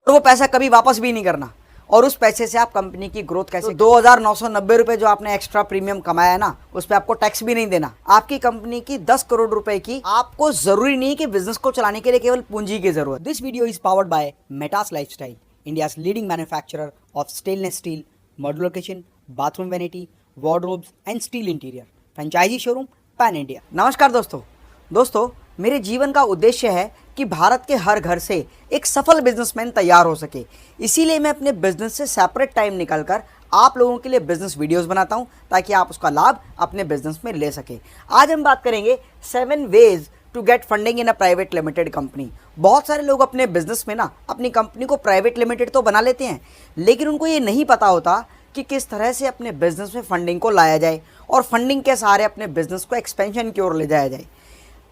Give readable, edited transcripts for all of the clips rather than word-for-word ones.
और वो पैसा कभी वापस भी नहीं करना, और उस पैसे से आप कंपनी की ग्रोथ कैसे 2,990 रुपए जो आपने एक्स्ट्रा प्रीमियम कमाया है ना, उस पर आपको टैक्स भी नहीं देना। आपकी कंपनी की 10 करोड़ रुपए की आपको जरूरी नहीं कि बिजनेस को चलाने के लिए केवल पूंजी की जरूरत। This video is powered by Metas lifestyle, India's leading manufacturer of stainless steel, modular kitchen, bathroom vanity, wardrobes and steel interior, franchisee showroom pan India. नमस्कार दोस्तों, मेरे जीवन का उद्देश्य है कि भारत के हर घर से एक सफल बिजनेसमैन तैयार हो सके। इसीलिए मैं अपने बिजनेस से सेपरेट टाइम निकालकर आप लोगों के लिए बिजनेस वीडियोस बनाता हूं, ताकि आप उसका लाभ अपने बिजनेस में ले सके। आज हम बात करेंगे 7 ways to get funding in a private limited company. बहुत सारे लोग अपने बिजनेस में ना अपनी कंपनी को प्राइवेट लिमिटेड तो बना लेते हैं, लेकिन उनको ये नहीं पता होता कि किस तरह से अपने बिजनेस में फंडिंग को लाया जाए और फंडिंग के सहारे अपने बिजनेस को एक्सपेंशन की ओर ले जाया जाए।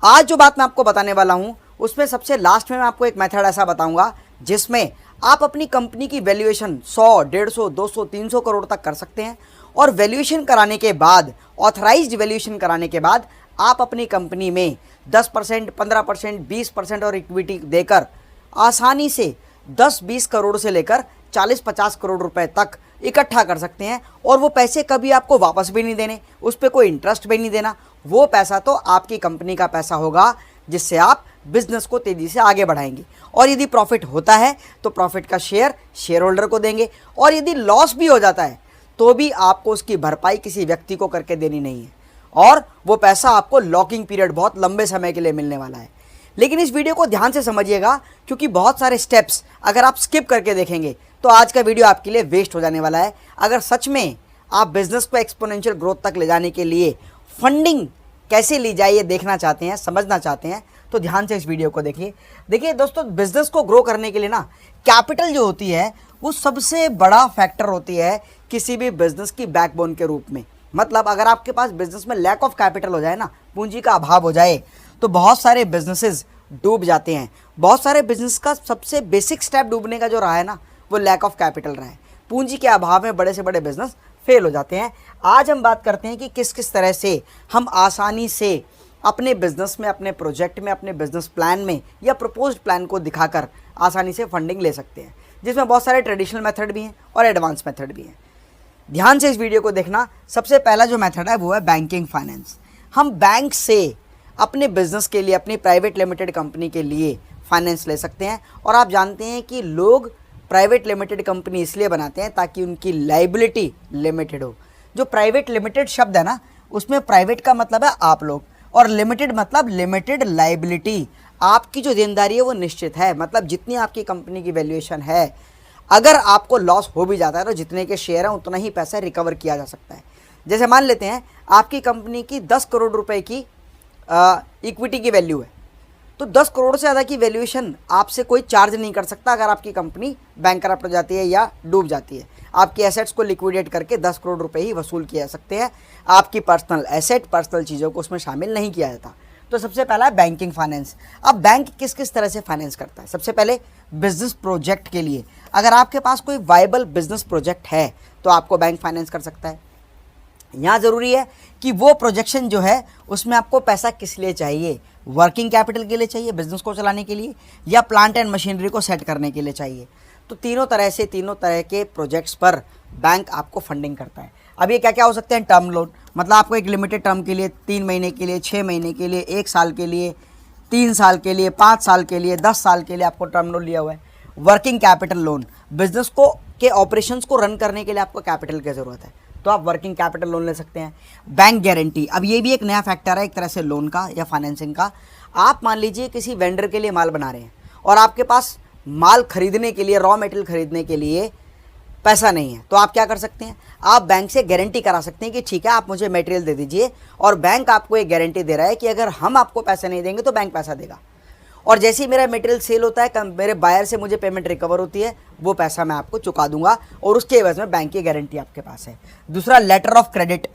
आज जो बात मैं आपको बताने वाला हूं, उसमें सबसे लास्ट में मैं आपको एक मेथड ऐसा बताऊंगा जिसमें आप अपनी कंपनी की वैल्यूएशन 100, 150, 200, 300 करोड़ तक कर सकते हैं। और वैल्यूएशन कराने के बाद, ऑथराइज्ड वैल्यूएशन कराने के बाद, आप अपनी कंपनी में 10%, 15%, 20% और इक्विटी देकर आसानी से 10-20 करोड़ से लेकर 40-50 करोड़ रुपए तक इकट्ठा कर सकते हैं। और वो पैसे कभी आपको वापस भी नहीं देने, उस पर कोई इंटरेस्ट भी नहीं देना। वो पैसा तो आपकी कंपनी का पैसा होगा, जिससे आप बिजनेस को तेजी से आगे बढ़ाएंगे। और यदि प्रॉफिट होता है तो प्रॉफिट का शेयर होल्डर को देंगे, और यदि लॉस भी हो जाता है तो भी आपको उसकी भरपाई किसी व्यक्ति को करके देनी नहीं है, और वो पैसा आपको लॉकिंग पीरियड बहुत लंबे समय के लिए मिलने वाला है। लेकिन इस वीडियो को ध्यान से समझिएगा, क्योंकि बहुत सारे स्टेप्स अगर आप स्किप करके देखेंगे तो आज का वीडियो आपके लिए वेस्ट हो जाने वाला है। अगर सच में आप बिजनेस को एक्सपोनेंशियल ग्रोथ तक ले जाने के लिए फंडिंग कैसे ली जाए ये देखना चाहते हैं, समझना चाहते हैं, तो ध्यान से इस वीडियो को देखिए दोस्तों, बिजनेस को ग्रो करने के लिए ना कैपिटल जो होती है वो सबसे बड़ा फैक्टर होती है किसी भी बिजनेस की बैकबोन के रूप में। मतलब अगर आपके पास बिजनेस में लैक ऑफ कैपिटल हो जाए ना, पूंजी का अभाव हो जाए, तो बहुत सारे बिजनेसेस डूब जाते हैं। बहुत सारे बिजनेस का सबसे बेसिक स्टेप डूबने का जो रहा है ना, वो लैक ऑफ कैपिटल रहा है। पूंजी के अभाव में बड़े से बड़े बिजनेस फेल हो जाते हैं। आज हम बात करते हैं कि किस किस तरह से हम आसानी से अपने बिजनेस में, अपने प्रोजेक्ट में, अपने बिजनेस प्लान में या प्रपोज्ड प्लान को दिखाकर आसानी से फंडिंग ले सकते हैं, जिसमें बहुत सारे ट्रेडिशनल मेथड भी हैं और एडवांस मेथड भी हैं। ध्यान से इस वीडियो को देखना। सबसे पहला जो मेथड है वो है बैंकिंग फाइनेंस। हम बैंक से अपने बिजनेस के लिए, अपनी प्राइवेट लिमिटेड कंपनी के लिए फाइनेंस ले सकते हैं। और आप जानते हैं कि लोग प्राइवेट लिमिटेड कंपनी इसलिए बनाते हैं ताकि उनकी लाइबिलिटी लिमिटेड हो। जो प्राइवेट लिमिटेड शब्द है ना, उसमें प्राइवेट का मतलब है आप लोग, और लिमिटेड मतलब लिमिटेड लाइबिलिटी। आपकी जो देनदारी है वो निश्चित है, मतलब जितनी आपकी कंपनी की वैल्यूएशन है, अगर आपको लॉस हो भी जाता है तो जितने के शेयर हैं उतना ही पैसा रिकवर किया जा सकता है। जैसे मान लेते हैं आपकी कंपनी की 10 करोड़ रुपए की इक्विटी की वैल्यू है, तो 10 करोड़ से ज़्यादा की वैल्यूएशन आपसे कोई चार्ज नहीं कर सकता अगर आपकी कंपनी बैंकरप्ट हो जाती है या डूब जाती है। आपकी एसेट्स को लिक्विडेट करके 10 करोड़ रुपए ही वसूल किए जा सकते हैं। आपकी पर्सनल एसेट, पर्सनल चीज़ों को उसमें शामिल नहीं किया जाता। तो सबसे पहला है बैंकिंग फाइनेंस। अब बैंक किस किस तरह से फाइनेंस करता है? सबसे पहले बिजनेस प्रोजेक्ट के लिए, अगर आपके पास कोई वायबल बिजनेस प्रोजेक्ट है तो आपको बैंक फाइनेंस कर सकता है। यहाँ ज़रूरी है कि वो प्रोजेक्शन जो है उसमें आपको पैसा किस लिए चाहिए, वर्किंग कैपिटल के लिए चाहिए, बिजनेस को चलाने के लिए, या प्लांट एंड मशीनरी को सेट करने के लिए चाहिए। तो तीनों तरह के प्रोजेक्ट्स पर बैंक आपको फंडिंग करता है। अब ये क्या क्या हो सकते हैं? टर्म लोन, मतलब आपको एक लिमिटेड टर्म के लिए 3 महीने के लिए, 6 महीने के लिए, 1 साल के लिए, 3 साल के लिए, 5 साल के लिए, 10 साल के लिए आपको टर्म लोन लिया हुआ है। वर्किंग कैपिटल लोन, बिजनेस को के ऑपरेशंस को रन करने के लिए आपको कैपिटल की ज़रूरत है, तो आप वर्किंग कैपिटल लोन ले सकते हैं। बैंक गारंटी, अब ये भी एक नया फैक्टर है एक तरह से लोन का या फाइनेंसिंग का। आप मान लीजिए किसी वेंडर के लिए माल बना रहे हैं और आपके पास माल खरीदने के लिए, रॉ मटेरियल खरीदने के लिए पैसा नहीं है, तो आप क्या कर सकते हैं? आप बैंक से गारंटी करा सकते हैं कि ठीक है, आप मुझे मटेरियल दे दीजिए, और बैंक आपको एक गारंटी दे रहा है कि अगर हम आपको पैसा नहीं देंगे तो बैंक पैसा देगा। और जैसे ही मेरा मटेरियल सेल होता है, मेरे बायर से मुझे पेमेंट रिकवर होती है, वो पैसा मैं आपको चुका दूंगा, और उसके एवज में बैंक की गारंटी आपके पास है। दूसरा, लेटर ऑफ क्रेडिट।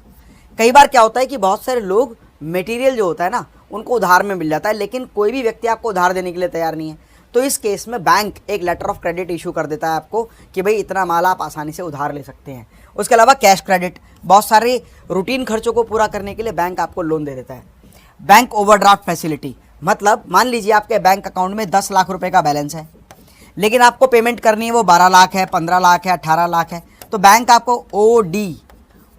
कई बार क्या होता है कि बहुत सारे लोग मटेरियल जो होता है ना, उनको उधार में मिल जाता है, लेकिन कोई भी व्यक्ति आपको उधार देने के लिए तैयार नहीं है। तो इस केस में बैंक एक लेटर ऑफ क्रेडिट इशू कर देता है आपको कि भाई इतना माल आप आसानी से उधार ले सकते हैं। उसके अलावा कैश क्रेडिट, बहुत सारे रूटीन खर्चों को पूरा करने के लिए बैंक आपको लोन दे देता है। बैंक ओवरड्राफ्ट फैसिलिटी, मतलब मान लीजिए आपके बैंक अकाउंट में 10 लाख रुपए का बैलेंस है, लेकिन आपको पेमेंट करनी है वो 12 लाख है, 15 लाख है, 18 लाख है, तो बैंक आपको OD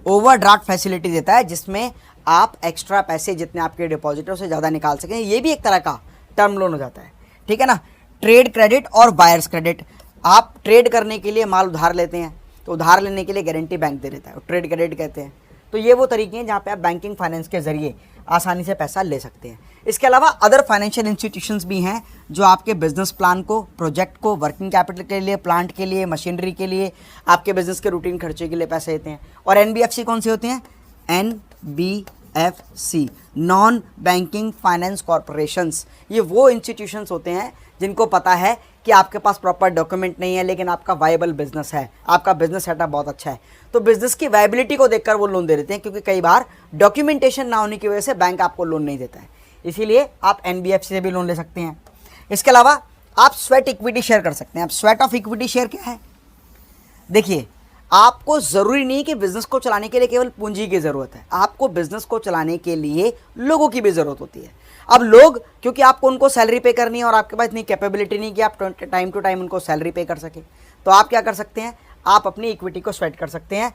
ओवरड्राफ्ट फैसिलिटी देता है, जिसमें आप एक्स्ट्रा पैसे जितने आपके डिपॉजिट है उससे ज़्यादा निकाल सकें। ये भी एक तरह का टर्म लोन हो जाता है, ठीक है ना। ट्रेड क्रेडिट और बायर्स क्रेडिट, आप ट्रेड करने के लिए माल उधार लेते हैं तो उधार लेने के लिए गारंटी बैंक दे देता है, ट्रेड क्रेडिट कहते हैं। तो ये वो तरीके हैं जहाँ पे आप बैंकिंग फाइनेंस के जरिए आसानी से पैसा ले सकते हैं। इसके अलावा अदर फाइनेंशियल इंस्टीट्यूशंस भी हैं जो आपके बिजनेस प्लान को, प्रोजेक्ट को, वर्किंग कैपिटल के लिए, प्लांट के लिए, मशीनरी के लिए, आपके बिजनेस के रूटीन खर्चे के लिए पैसे देते हैं। और NBFC कौन से होते हैं? NBFC, non banking finance corporations. ये वो इंस्टीट्यूशंस होते हैं जिनको पता है कि आपके पास प्रॉपर डॉक्यूमेंट नहीं है लेकिन आपका वायबल बिजनेस है, आपका बिजनेस सेटअप बहुत अच्छा है, तो बिजनेस की वायबिलिटी को देखकर वो लोन दे देते हैं, क्योंकि कई बार डॉक्यूमेंटेशन ना होने की वजह से बैंक आपको लोन नहीं देता है। इसीलिए आप NBFC से भी लोन ले सकते हैं। इसके अलावा आप स्वेट इक्विटी शेयर कर सकते हैं। अब स्वेट ऑफ इक्विटी शेयर क्या है? देखिए, आपको ज़रूरी नहीं कि बिज़नेस को चलाने के लिए केवल पूंजी की ज़रूरत है, आपको बिज़नेस को चलाने के लिए लोगों की भी ज़रूरत होती है। अब लोग, क्योंकि आपको उनको सैलरी पे करनी है और आपके पास इतनी कैपेबिलिटी नहीं कि आप टाइम टू टाइम उनको सैलरी पे कर सके, तो आप क्या कर सकते हैं? आप अपनी इक्विटी को स्वेट कर सकते हैं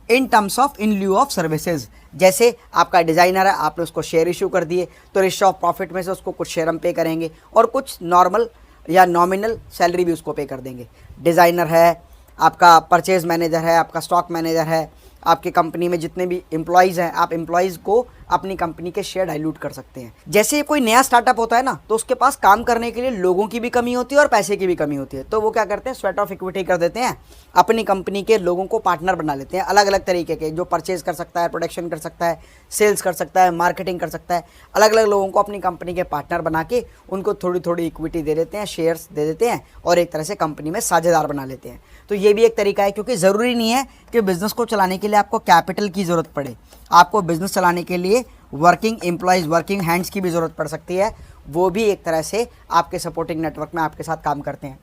in terms of, in lieu of services. जैसे आपका डिज़ाइनर है, आपने उसको शेयर इशू कर दिए तो रेशियो ऑफ प्रॉफिट में से उसको कुछ शेयर हम पे करेंगे और कुछ नॉर्मल या नॉमिनल सैलरी भी उसको पे कर देंगे। डिज़ाइनर है, आपका परचेज मैनेजर है, आपका स्टॉक मैनेजर है, आपकी कंपनी में जितने भी एम्प्लॉयज़ हैं, आप एम्प्लॉयज़ को अपनी कंपनी के शेयर डाइल्यूट कर सकते हैं। जैसे कोई नया स्टार्टअप होता है ना, तो उसके पास काम करने के लिए लोगों की भी कमी होती है और पैसे की भी कमी होती है, तो वो क्या करते हैं? स्वेट ऑफ इक्विटी कर देते हैं, अपनी कंपनी के लोगों को पार्टनर बना लेते हैं, अलग अलग तरीके के, जो परचेज कर सकता है, प्रोडक्शन कर सकता है, सेल्स कर सकता है, मार्केटिंग कर सकता है, अलग अलग लोगों को अपनी कंपनी के पार्टनर बना के उनको थोड़ी थोड़ी इक्विटी दे देते हैं, शेयर्स दे देते हैं और एक तरह से कंपनी में साझेदार बना लेते हैं। तो ये भी एक तरीका है, क्योंकि ज़रूरी नहीं है कि बिज़नेस को चलाने के लिए आपको कैपिटल की ज़रूरत पड़े, आपको बिज़नेस चलाने के लिए वर्किंग एम्प्लॉयज़, वर्किंग हैंड्स की भी ज़रूरत पड़ सकती है, वो भी एक तरह से आपके सपोर्टिंग नेटवर्क में आपके साथ काम करते हैं।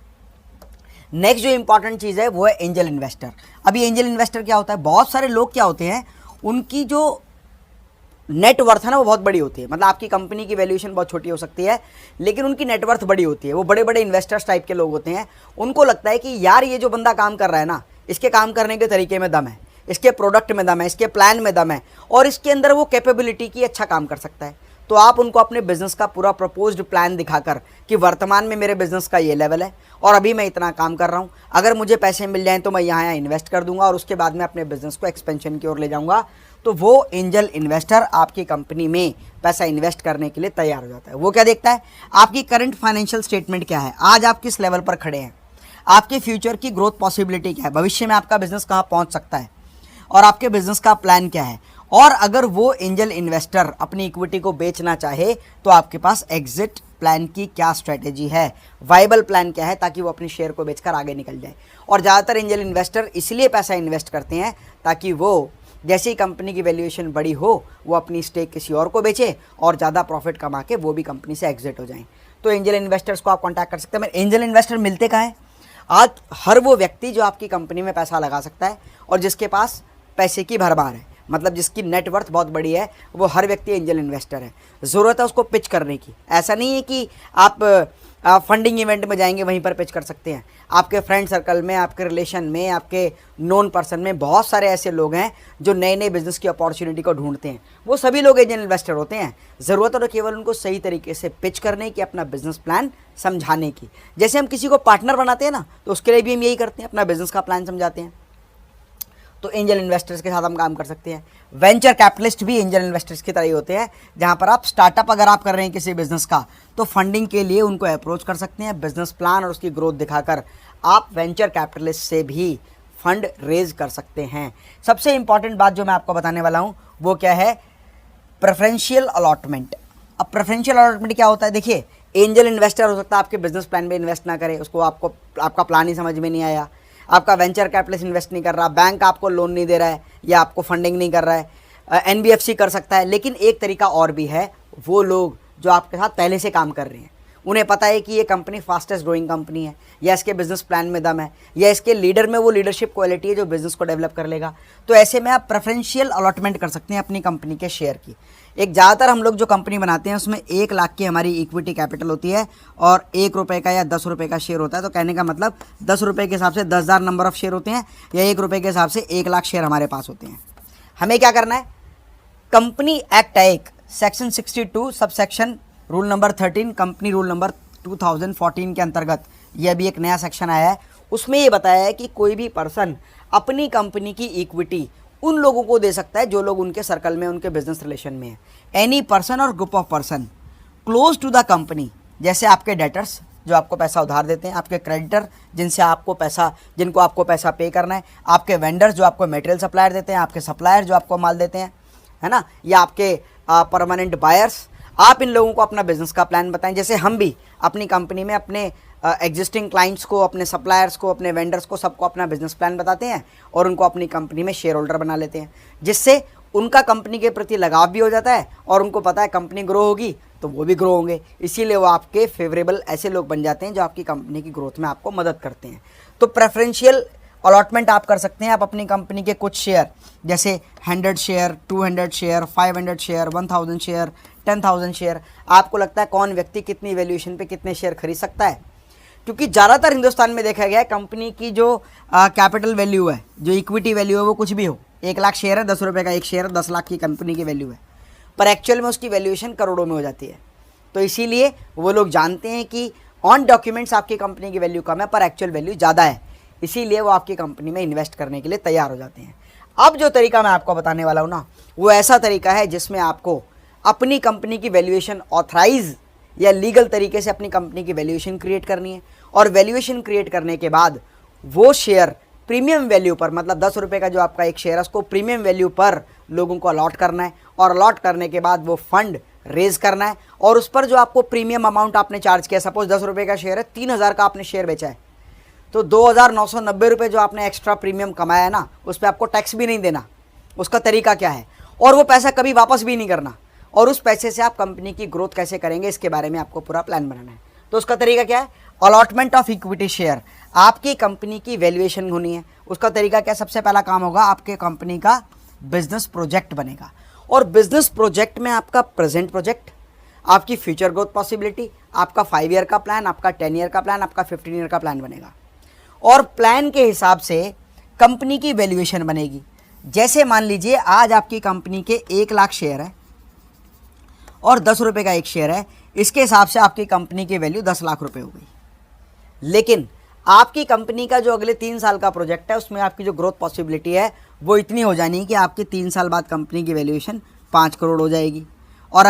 नेक्स्ट जो इंपॉर्टेंट चीज़ है वो है एंजल इन्वेस्टर। अभी एंजल इन्वेस्टर क्या होता है? बहुत सारे लोग क्या होते हैं, उनकी जो नेटवर्थ है ना वो बहुत बड़ी होती है, मतलब आपकी कंपनी की वैल्यूएशन बहुत छोटी हो सकती है लेकिन उनकी नेटवर्थ बड़ी होती है। वो बड़े बड़े इन्वेस्टर्स टाइप के लोग होते हैं, उनको लगता है कि यार ये जो बंदा काम कर रहा है ना, इसके काम करने के तरीके में दम है, इसके प्रोडक्ट में दम है, इसके प्लान में दम है और इसके अंदर वो कैपेबिलिटी की अच्छा काम कर सकता है। तो आप उनको अपने बिजनेस का पूरा प्रपोज्ड प्लान दिखाकर कि वर्तमान में मेरे बिजनेस का ये लेवल है और अभी मैं इतना काम कर रहा हूँ, अगर मुझे पैसे मिल जाएं तो मैं यहाँ इन्वेस्ट कर दूंगा और उसके बाद में अपने बिजनेस को एक्सपेंशन की ओर ले जाऊँगा, तो वो एंजल इन्वेस्टर आपकी कंपनी में पैसा इन्वेस्ट करने के लिए तैयार हो जाता है। वो क्या देखता है? आपकी करंट फाइनेंशियल स्टेटमेंट क्या है, आज आप किस लेवल पर खड़े हैं, आपके फ्यूचर की ग्रोथ पॉसिबिलिटी क्या है, भविष्य में आपका बिजनेस कहाँ पहुँच सकता है और आपके बिजनेस का प्लान क्या है। और अगर वो एंजल इन्वेस्टर अपनी इक्विटी को बेचना चाहे तो आपके पास एग्जिट प्लान की क्या स्ट्रेटेजी है, वाइबल प्लान क्या है, ताकि वो अपनी शेयर को बेचकर आगे निकल जाए। और ज़्यादातर एंजल इन्वेस्टर इसलिए पैसा इन्वेस्ट करते हैं ताकि वो जैसे ही कंपनी की वैल्यूएशन बड़ी हो वो अपनी स्टेक किसी और को बेचे और ज़्यादा प्रॉफिट कमा के वो भी कंपनी से एग्जिट हो जाएं। तो एंजल इन्वेस्टर्स को आप कॉन्टैक्ट कर सकते हैं। एंजल इन्वेस्टर मिलते कहाँ हैं? आज हर वो व्यक्ति जो आपकी कंपनी में पैसा लगा सकता है और जिसके पास पैसे की भरमार है, मतलब जिसकी नेटवर्थ बहुत बड़ी है, वो हर व्यक्ति एंजल इन्वेस्टर है। ज़रूरत है उसको पिच करने की। ऐसा नहीं है कि आप फंडिंग इवेंट में जाएंगे वहीं पर पिच कर सकते हैं। आपके फ्रेंड सर्कल में, आपके रिलेशन में, आपके नोन पर्सन में बहुत सारे ऐसे लोग हैं जो नए नए बिजनेस की अपॉर्चुनिटी को ढूंढते हैं, वो सभी लोग एंजल इन्वेस्टर होते हैं। ज़रूरत है तो केवल उनको सही तरीके से पिच करने की, अपना बिजनेस प्लान समझाने की। जैसे हम किसी को पार्टनर बनाते हैं ना, तो उसके लिए भी हम यही करते हैं, अपना बिजनेस का प्लान समझाते हैं। तो एंजल इन्वेस्टर्स के साथ हम काम कर सकते हैं। वेंचर कैपिटलिस्ट भी एंजल इन्वेस्टर्स की तरह ही होते हैं, जहां पर आप स्टार्टअप अगर आप कर रहे हैं किसी बिजनेस का, तो फंडिंग के लिए उनको अप्रोच कर सकते हैं। बिजनेस प्लान और उसकी ग्रोथ दिखाकर आप वेंचर कैपिटलिस्ट से भी फंड रेज कर सकते हैं। सबसे इंपॉर्टेंट बात जो मैं आपको बताने वाला हूं वो क्या है? Preferential allotment. अब प्रेफरेंशियल अलॉटमेंट क्या होता है? देखिए, एंजल इन्वेस्टर हो सकता है आपके बिजनेस प्लान में इन्वेस्ट ना करे, उसको आपका प्लान ही समझ में नहीं आया, आपका वेंचर कैपिटलिस्ट इन्वेस्ट नहीं कर रहा, बैंक आपको लोन नहीं दे रहा है या आपको फंडिंग नहीं कर रहा है। NBFC कर सकता है, लेकिन एक तरीका और भी है, वो लोग जो आपके साथ पहले से काम कर रहे हैं उन्हें पता है कि ये कंपनी फास्टेस्ट ग्रोइंग कंपनी है, या इसके बिजनेस प्लान में दम है, या इसके लीडर में वो लीडरशिप क्वालिटी है जो बिजनेस को डेवलप कर लेगा। तो ऐसे में आप प्रेफरेंशियल अलॉटमेंट कर सकते हैं अपनी कंपनी के शेयर की। एक ज़्यादातर हम लोग जो कंपनी बनाते हैं उसमें 1 लाख की हमारी इक्विटी कैपिटल होती है और 1 रुपये का या 10 रुपये का शेयर होता है। तो कहने का मतलब 10 रुपये के हिसाब से 10,000 नंबर ऑफ शेयर होते हैं, या 1 रुपये के हिसाब से 1 लाख शेयर हमारे पास होते हैं। हमें क्या करना है, company act act section 62 sub section rule number 13 company rule number 2014 के अंतर्गत ये अभी एक नया सेक्शन आया है। उसमें ये बताया है कि कोई भी पर्सन अपनी कंपनी की इक्विटी उन लोगों को दे सकता है जो लोग उनके सर्कल में, उनके बिजनेस रिलेशन में है। Any person or group of person close to the company, जैसे आपके डेटर्स जो आपको पैसा उधार देते हैं, आपके क्रेडिटर जिनसे आपको पैसा, जिनको आपको पैसा पे करना है, आपके वेंडर्स जो आपको मटेरियल सप्लायर देते हैं, आपके सप्लायर जो आपको माल देते हैं, है ना, या आपके परमानेंट बायर्स। आप इन लोगों को अपना बिजनेस का प्लान बताएं। जैसे हम भी अपनी कंपनी में अपने एग्जिस्टिंग क्लाइंट्स को, अपने सप्लायर्स को, अपने वेंडर्स को, सबको अपना बिजनेस प्लान बताते हैं और उनको अपनी कंपनी में शेयर होल्डर बना लेते हैं, जिससे उनका कंपनी के प्रति लगाव भी हो जाता है और उनको पता है कंपनी ग्रो होगी तो वो भी ग्रो होंगे। इसीलिए वो आपके फेवरेबल ऐसे लोग बन जाते हैं जो आपकी कंपनी की ग्रोथ में आपको मदद करते हैं। तो प्रेफरेंशियल अलॉटमेंट आप कर सकते हैं। आप अपनी कंपनी के कुछ शेयर, जैसे 100 share, 200 share, 500 share, 1000 share, 10,000 share, आपको लगता है कौन व्यक्ति कितनी वैल्यूएशन पे कितने शेयर खरीद सकता है। क्योंकि ज़्यादातर हिंदुस्तान में देखा गया है कंपनी की जो कैपिटल वैल्यू है, जो इक्विटी वैल्यू है, वो कुछ भी हो, 1 लाख शेयर है, 10 रुपये का एक शेयर, 10 लाख की कंपनी की वैल्यू है, पर एक्चुअल में उसकी वैल्यूएशन करोड़ों में हो जाती है। तो इसीलिए वो लोग जानते हैं कि ऑन डॉक्यूमेंट्स आपकी कंपनी की वैल्यू कम है पर एक्चुअल वैल्यू ज़्यादा है, इसीलिए वो आपकी कंपनी में इन्वेस्ट करने के लिए तैयार हो जाते हैं। अब जो तरीका मैं आपको बताने वाला हूँ ना, वो ऐसा तरीका है जिसमें आपको अपनी कंपनी की वैल्यूएशन ऑथराइज या लीगल तरीके से अपनी कंपनी की वैल्यूएशन क्रिएट करनी है, और वैल्यूएशन क्रिएट करने के बाद वो शेयर प्रीमियम वैल्यू पर, मतलब 10 रुपये का जो आपका एक शेयर है उसको प्रीमियम वैल्यू पर लोगों को अलॉट करना है, और अलॉट करने के बाद वो फंड रेज करना है, और उस पर जो आपको प्रीमियम अमाउंट आपने चार्ज किया, सपोज 10 रुपये का शेयर है, 3,000 का आपने शेयर बेचा है, तो 2,990 रुपये जो आपने एक्स्ट्रा प्रीमियम कमाया है ना, उस पर आपको टैक्स भी नहीं देना। उसका तरीका क्या है, और वो पैसा कभी वापस भी नहीं करना, और उस पैसे से आप कंपनी की ग्रोथ कैसे करेंगे इसके बारे में आपको पूरा प्लान बनाना है। तो उसका तरीका क्या है, अलॉटमेंट ऑफ इक्विटी शेयर। आपकी कंपनी की वैल्यूएशन होनी है। उसका तरीका क्या, सबसे पहला काम होगा, आपके कंपनी का बिजनेस प्रोजेक्ट बनेगा, और बिजनेस प्रोजेक्ट में आपका प्रेजेंट प्रोजेक्ट, आपकी फ्यूचर ग्रोथ पॉसिबिलिटी, आपका 5 ईयर का प्लान, आपका 10 ईयर का प्लान, आपका 15 ईयर का प्लान बनेगा, और प्लान के हिसाब से कंपनी की वैल्यूएशन बनेगी। जैसे मान लीजिए आज आपकी कंपनी के 1 लाख शेयर है और 10 रुपये का एक शेयर है, इसके हिसाब से आपकी कंपनी की वैल्यू 10 लाख रुपए हो गई। लेकिन आपकी कंपनी का जो अगले 3 साल का प्रोजेक्ट है उसमें आपकी जो ग्रोथ पॉसिबिलिटी है वो इतनी हो जानी है कि आपके 3 साल बाद कंपनी की वैल्यूएशन 5 करोड़ हो जाएगी, और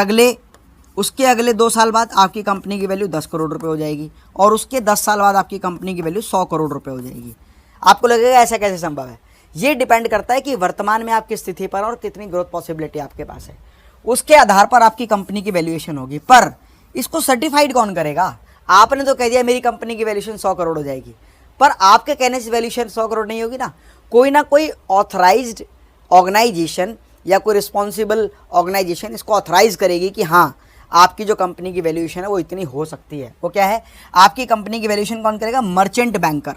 उसके अगले 2 साल बाद आपकी कंपनी की वैल्यू 10 करोड़ रुपए हो जाएगी, और उसके 10 साल बाद आपकी कंपनी की वैल्यू 100 करोड़ रुपए हो जाएगी। आपको लगेगा ऐसा कैसे संभव है, ये डिपेंड करता है कि वर्तमान में आपकी स्थिति पर और कितनी ग्रोथ पॉसिबिलिटी आपके पास है, उसके आधार पर आपकी कंपनी की वैल्यूएशन होगी। पर इसको सर्टिफाइड कौन करेगा, आपने तो कह दिया मेरी कंपनी की वैल्यूएशन 100 करोड़ हो जाएगी, पर आपके कहने से वैल्यूएशन 100 करोड़ नहीं होगी ना कोई ऑथराइज्ड ऑर्गेनाइजेशन या कोई रिस्पॉन्सिबल ऑर्गेनाइजेशन इसको ऑथराइज करेगी कि हाँ आपकी जो कंपनी की वैल्यूएशन है वो इतनी हो सकती है। वो क्या है, आपकी कंपनी की वैल्यूएशन कौन करेगा, मर्चेंट बैंकर।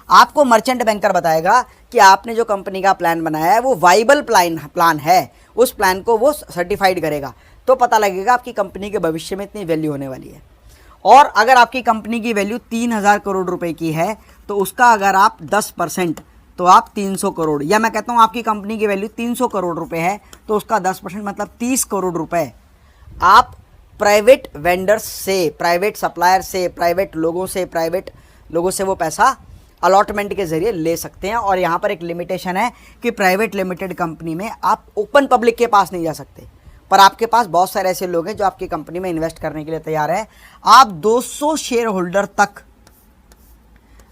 आपको मर्चेंट बैंकर बताएगा कि आपने जो कंपनी का प्लान बनाया है वो वाइबल प्लान है, उस प्लान को वो सर्टिफाइड करेगा, तो पता लगेगा आपकी कंपनी के भविष्य में इतनी वैल्यू होने वाली है। और अगर आपकी कंपनी की वैल्यू 3,000 करोड़ रुपए की है तो उसका अगर आप 10%, तो आप 300 करोड़, या मैं कहता हूँ आपकी कंपनी की वैल्यू 300 करोड़ रुपए है तो उसका 10% मतलब 30 करोड़ रुपए आप प्राइवेट वेंडर्स से, प्राइवेट सप्लायर से, प्राइवेट लोगों से वो पैसा अलॉटमेंट के जरिए ले सकते हैं। और यहाँ पर एक लिमिटेशन है कि प्राइवेट लिमिटेड कंपनी में आप ओपन पब्लिक के पास नहीं जा सकते, पर आपके पास बहुत सारे ऐसे लोग हैं जो आपकी कंपनी में इन्वेस्ट करने के लिए तैयार हैं। आप 200 शेयर होल्डर तक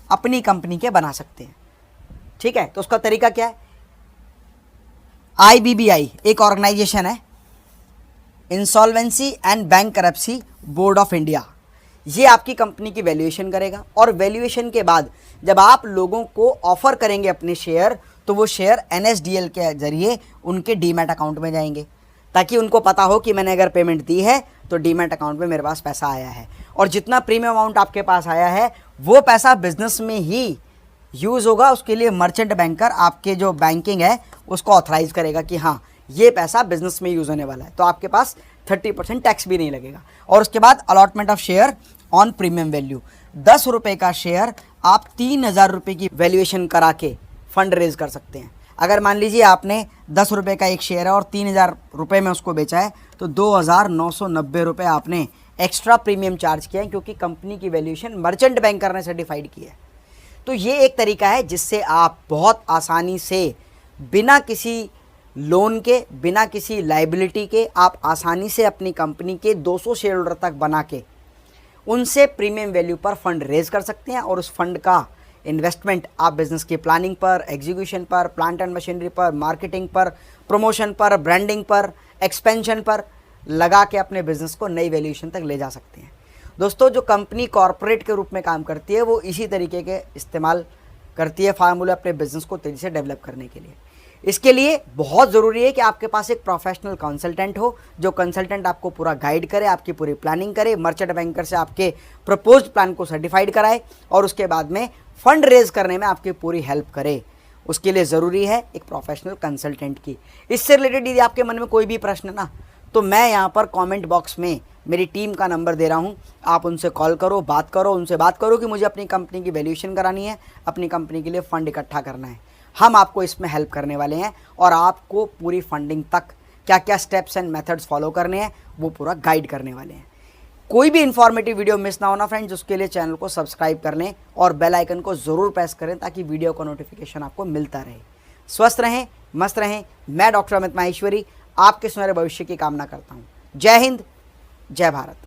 अपनी कंपनी के बना सकते हैं, ठीक है। तो उसका तरीका क्या है, IBBI एक ऑर्गेनाइजेशन है, insolvency and bankruptcy board of India, ये आपकी कंपनी की वैल्यूएशन करेगा, और वैल्यूएशन के बाद जब आप लोगों को ऑफर करेंगे अपने शेयर तो वो शेयर NSDL के जरिए उनके डीमैट अकाउंट में जाएंगे, ताकि उनको पता हो कि मैंने अगर पेमेंट दी है तो डीमैट अकाउंट में मेरे पास पैसा आया है। और जितना प्रीमियम अमाउंट आपके पास आया है वो पैसा बिजनेस में ही यूज़ होगा। उसके लिए मर्चेंट बैंकर आपके जो बैंकिंग है उसको ऑथराइज करेगा कि हाँ ये पैसा बिजनेस में यूज़ होने वाला है, तो आपके पास 30% टैक्स भी नहीं लगेगा। और उसके बाद allotment of share on premium value, 10 रुपये का शेयर आप 3,000 रुपये की वैल्यूएशन करा के फंड रेज कर सकते हैं। अगर मान लीजिए आपने 10 रुपये का एक शेयर है और 3,000 रुपये में उसको बेचा है तो 2,990 रुपये आपने एक्स्ट्रा प्रीमियम चार्ज किया है, क्योंकि कंपनी की वैल्यूएशन मर्चेंट बैंकर ने सर्टिफाइड की है। तो ये एक तरीका है जिससे आप बहुत आसानी से बिना किसी लोन के, बिना किसी लाइबिलिटी के, आप आसानी से अपनी कंपनी के 200 शेयर होल्डर तक बना के उनसे प्रीमियम वैल्यू पर फंड रेज कर सकते हैं। और उस फंड का इन्वेस्टमेंट आप बिजनेस की प्लानिंग पर, एग्जीक्यूशन पर, प्लांट एंड मशीनरी पर, मार्केटिंग पर, प्रमोशन पर, ब्रांडिंग पर, एक्सपेंशन पर लगा के अपने बिजनेस को नई वैल्यूएशन तक ले जा सकते हैं। दोस्तों, जो कंपनी कॉरपोरेट के रूप में काम करती है वो इसी तरीके के इस्तेमाल करती है फार्मूले अपने बिजनेस को तेज़ी से डेवलप करने के लिए। इसके लिए बहुत ज़रूरी है कि आपके पास एक प्रोफेशनल कंसल्टेंट हो, जो कंसल्टेंट आपको पूरा गाइड करे, आपकी पूरी प्लानिंग करे, मर्चेंट बैंकर से आपके प्रपोज्ड प्लान को सर्टिफाइड कराए और उसके बाद में फंड रेज करने में आपकी पूरी हेल्प करे। उसके लिए ज़रूरी है एक प्रोफेशनल कंसल्टेंट की। इससे रिलेटेड यदि आपके मन में कोई भी प्रश्न ना, तो मैं यहाँ पर कमेंट बॉक्स में मेरी टीम का नंबर दे रहा हूँ, आप उनसे कॉल करो, बात करो, उनसे बात करो कि मुझे अपनी कंपनी की वैल्यूएशन करानी है, अपनी कंपनी के लिए फ़ंड इकट्ठा करना है। हम आपको इसमें हेल्प करने वाले हैं और आपको पूरी फंडिंग तक क्या क्या स्टेप्स एंड मेथड्स फॉलो करने हैं वो पूरा गाइड करने वाले हैं। कोई भी इन्फॉर्मेटिव वीडियो मिस ना होना फ्रेंड्स, उसके लिए चैनल को सब्सक्राइब कर लें और बेल आइकन को ज़रूर प्रेस करें ताकि वीडियो का नोटिफिकेशन आपको मिलता रहे। स्वस्थ रहें, मस्त रहें। मैं डॉक्टर अमित माहेश्वरी आपके सुनहरे भविष्य की कामना करता हूँ। जय हिंद, जय भारत।